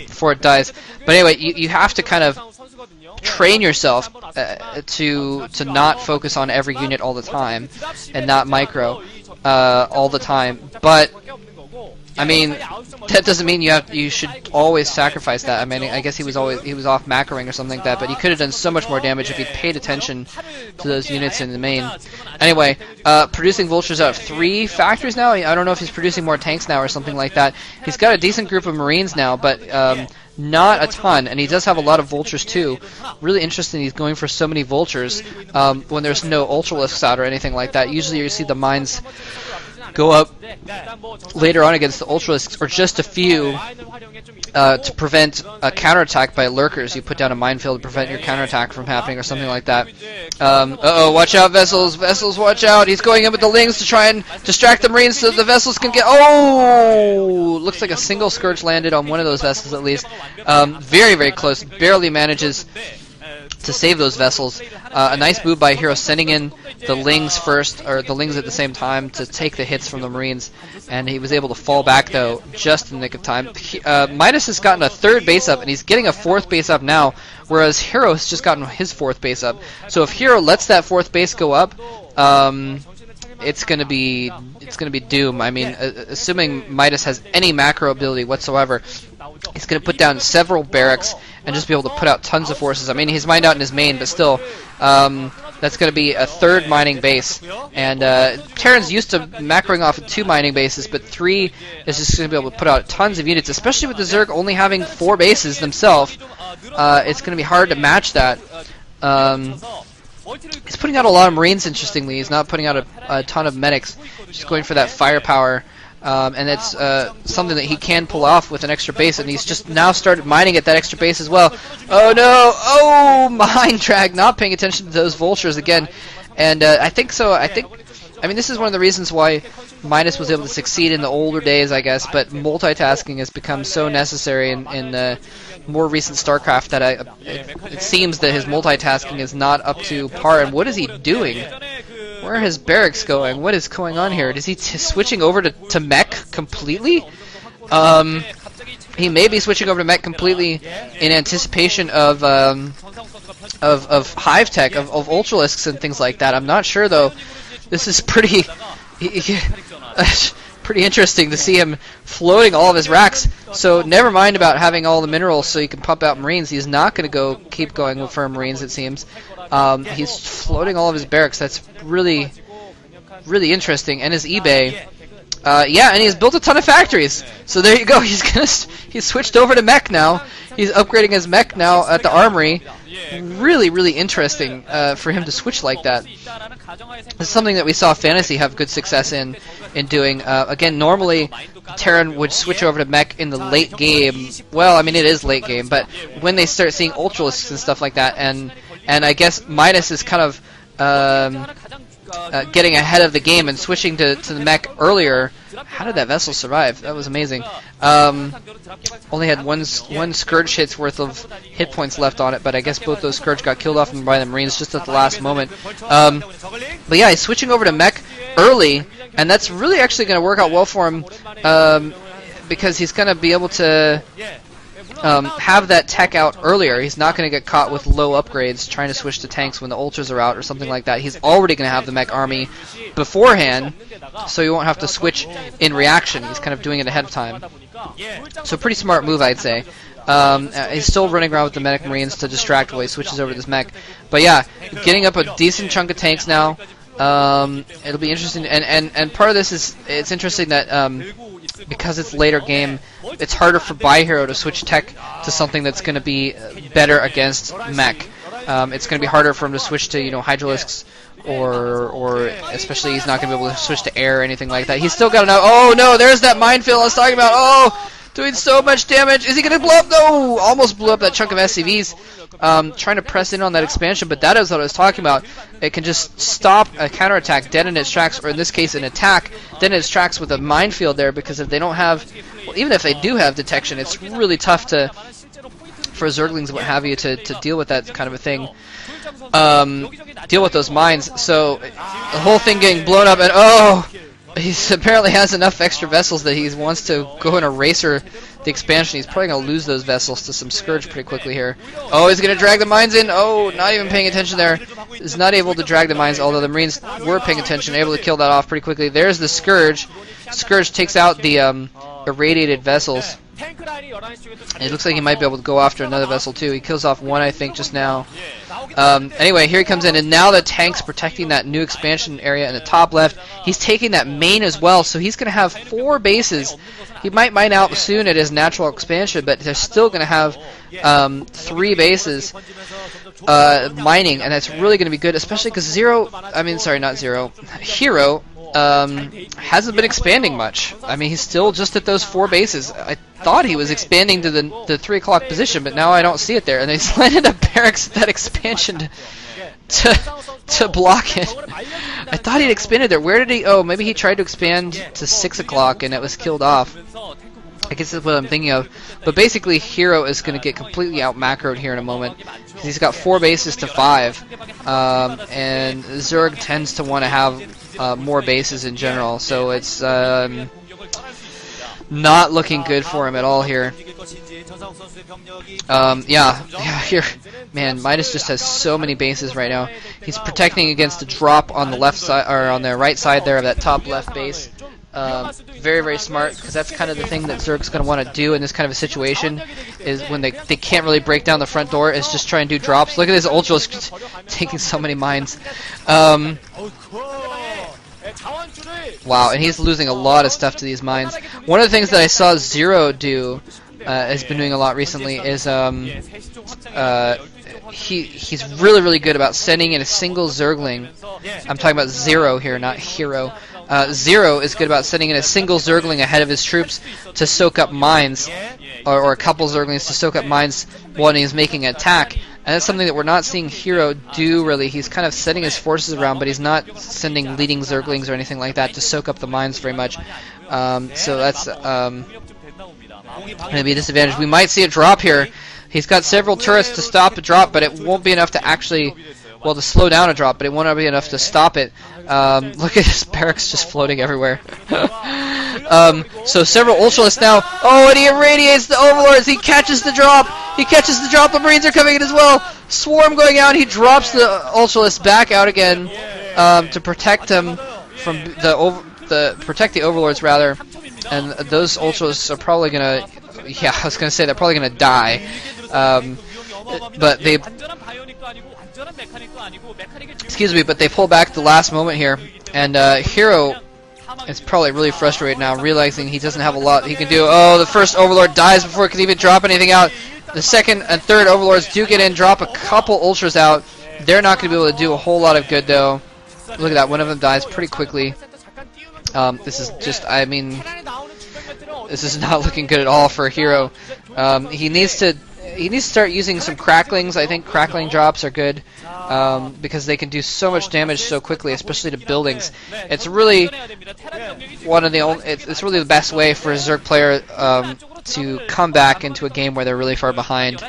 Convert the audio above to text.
before it dies. But anyway, you have to kind of train yourself to not focus on every unit all the time and not micro all the time. But I mean, that doesn't mean you should always sacrifice that. I mean, I guess he was off macroing or something like that, but he could have done so much more damage if he'd paid attention to those units in the main. Anyway, producing vultures out of 3 factories now. I don't know if he's producing more tanks now or something like that. He's got a decent group of marines now, but not a ton, and he does have a lot of vultures too. Really interesting he's going for so many vultures when there's no ultralisks out or anything like that. Usually you see the mines go up later on against the ultralisks, or just a few to prevent a counterattack by lurkers. You put down a minefield to prevent your counterattack from happening or something like that. Uh-oh, watch out, vessels. Vessels, watch out. He's going in with the lings to try and distract the marines so the vessels can get... Oh! Looks like a single Scourge landed on one of those vessels at least. Very, very close. Barely manages to save those vessels. A nice move by Hero, sending in the lings first, or the lings at the same time, to take the hits from the marines, and he was able to fall back though just in the nick of time. Midas has gotten a 3rd base up, and he's getting a 4th base up now, whereas Hero has just gotten his 4th base up. So if Hero lets that 4th base go up, it's gonna be doom. I mean, assuming Midas has any macro ability whatsoever, he's going to put down several barracks and just be able to put out tons of forces. I mean, he's mined out in his main, but still, that's going to be a 3rd mining base. And Terran's used to macroing off of 2 mining bases, but 3 is just going to be able to put out tons of units, especially with the Zerg only having 4 bases themselves. It's going to be hard to match that. He's putting out a lot of marines, interestingly. He's not putting out a ton of medics. Just going for that firepower. And it's something that he can pull off with an extra base, and he's just now started mining at that extra base as well. Oh no! Oh, mine drag, not paying attention to those vultures again. And I think so. I mean, this is one of the reasons why Midas was able to succeed in the older days, I guess, but multitasking has become so necessary in more recent StarCraft that it seems that his multitasking is not up to par. And what is he doing? Where are his barracks going? What is going on here? Is he switching over to mech completely? He may be switching over to mech completely in anticipation of hive tech, of ultralisks and things like that. I'm not sure though. This is pretty pretty interesting to see him floating all of his racks. So never mind about having all the minerals so he can pump out marines. He's not going to keep going for marines, it seems. He's floating all of his barracks. That's really, really interesting. And his eBay, yeah, and he's built a ton of factories. So there you go. He's switched over to mech now. He's upgrading his mech now at the armory. Really, really interesting for him to switch like that. This is something that we saw Fantasy have good success in doing. Again, normally Terran would switch over to mech in the late game. Well, I mean, it is late game, but when they start seeing ultralisks and stuff like that, and I guess Midas is kind of getting ahead of the game and switching to the mech earlier. How did that vessel survive? That was amazing. Only had one Scourge hit's worth of hit points left on it, but I guess both those Scourge got killed off by the Marines just at the last moment. But yeah, he's switching over to mech early, and that's really actually going to work out well for him because he's going to be able to have that tech out earlier. He's not going to get caught with low upgrades trying to switch to tanks when the ultras are out or something like that. He's already going to have the mech army beforehand, so he won't have to switch in reaction. He's kind of doing it ahead of time. So pretty smart move, I'd say. He's still running around with the medic marines to distract while he switches over to this mech. But yeah, getting up a decent chunk of tanks now. It'll be interesting, and part of this is, it's interesting that because it's later game, it's harder for by.herO to switch tech to something that's going to be better against mech. It's going to be harder for him to switch to, hydralisks, or especially he's not going to be able to switch to air or anything like that. He's still got enough. Oh no, there's that minefield I was talking about. Oh, doing so much damage. Is he going to blow up? No, almost blew up that chunk of SCVs. Trying to press in on that expansion, but that is what I was talking about. It can just stop a counterattack dead in its tracks, or in this case an attack dead in its tracks with a minefield there, because if they don't have, well, even if they do have detection, it's really tough for Zerglings and what have you to deal with that kind of a thing. Deal with those mines. So the whole thing getting blown up, and oh, he apparently has enough extra vessels that he wants to go in a racer the expansion. He's probably going to lose those vessels to some Scourge pretty quickly here. Oh, he's going to drag the mines in. Oh, not even paying attention there. Is not able to drag the mines, although the Marines were paying attention, able to kill that off pretty quickly. There's the Scourge. Scourge takes out the irradiated vessels. It looks like he might be able to go after another vessel too. He kills off one, I think, just now. Anyway, here he comes in, and now the tank's protecting that new expansion area in the top left. He's taking that main as well, so he's going to have 4 bases. He might mine out soon at his natural expansion, but they're still going to have 3 bases mining, and that's really going to be good, especially because hero hasn't been expanding much. I mean, he's still just at those 4 bases. I thought he was expanding to the 3 o'clock position, but now I don't see it there. And he's landed a barracks at that expansion to block it. I thought he'd expanded there. Where did he? Oh, maybe he tried to expand to 6 o'clock and it was killed off. I guess that's what I'm thinking of. But basically, hero is going to get completely out macroed here in a moment. He's got 4 bases to 5, and Zerg tends to want to have more bases in general, so it's not looking good for him at all here. Here, man, Midas just has so many bases right now. He's protecting against a drop on the left side, or on the right side there of that top left base. Very, very smart, because that's kind of the thing that Zerg's going to want to do in this kind of a situation, is when they can't really break down the front door, is just try and do drops. Look at this Ultra's taking so many mines. Wow, and he's losing a lot of stuff to these mines. One of the things that I saw ZeRO do, has been doing a lot recently, is he's really, really good about sending in a single Zergling. I'm talking about ZeRO here, not hero. ZeRO is good about sending in a single Zergling ahead of his troops to soak up mines, or a couple Zerglings to soak up mines when he's making an attack. And that's something that we're not seeing hero do, really. He's kind of setting his forces around, but he's not sending leading Zerglings or anything like that to soak up the mines very much. So that's going to be a disadvantage. We might see a drop here. He's got several turrets to stop a drop, but it won't be enough to actually, well, to slow down a drop, but it won't be enough to stop it. Look at this barracks just floating everywhere. So several Ultralists now. Oh, and he irradiates the Overlords. He catches the drop. He catches the drop. The Marines are coming in as well. Swarm going out. He drops the Ultralists back out again to protect him from protect the Overlords rather. And those Ultralists are probably gonna. Yeah, I was gonna say they're probably gonna die. But they. Excuse me, but they pull back at the last moment here, and hero is probably really frustrated now, realizing he doesn't have a lot he can do. Oh, the first Overlord dies before it can even drop anything out. The second and third Overlords do get in, drop a couple Ultras out. They're not going to be able to do a whole lot of good, though. Look at that, one of them dies pretty quickly. This is just, I mean, this is not looking good at all for a hero. He needs to start using some cracklings. I think crackling drops are good because they can do so much damage so quickly, especially to buildings. It's really it's really the best way for a Zerg player to come back into a game where they're really far behind.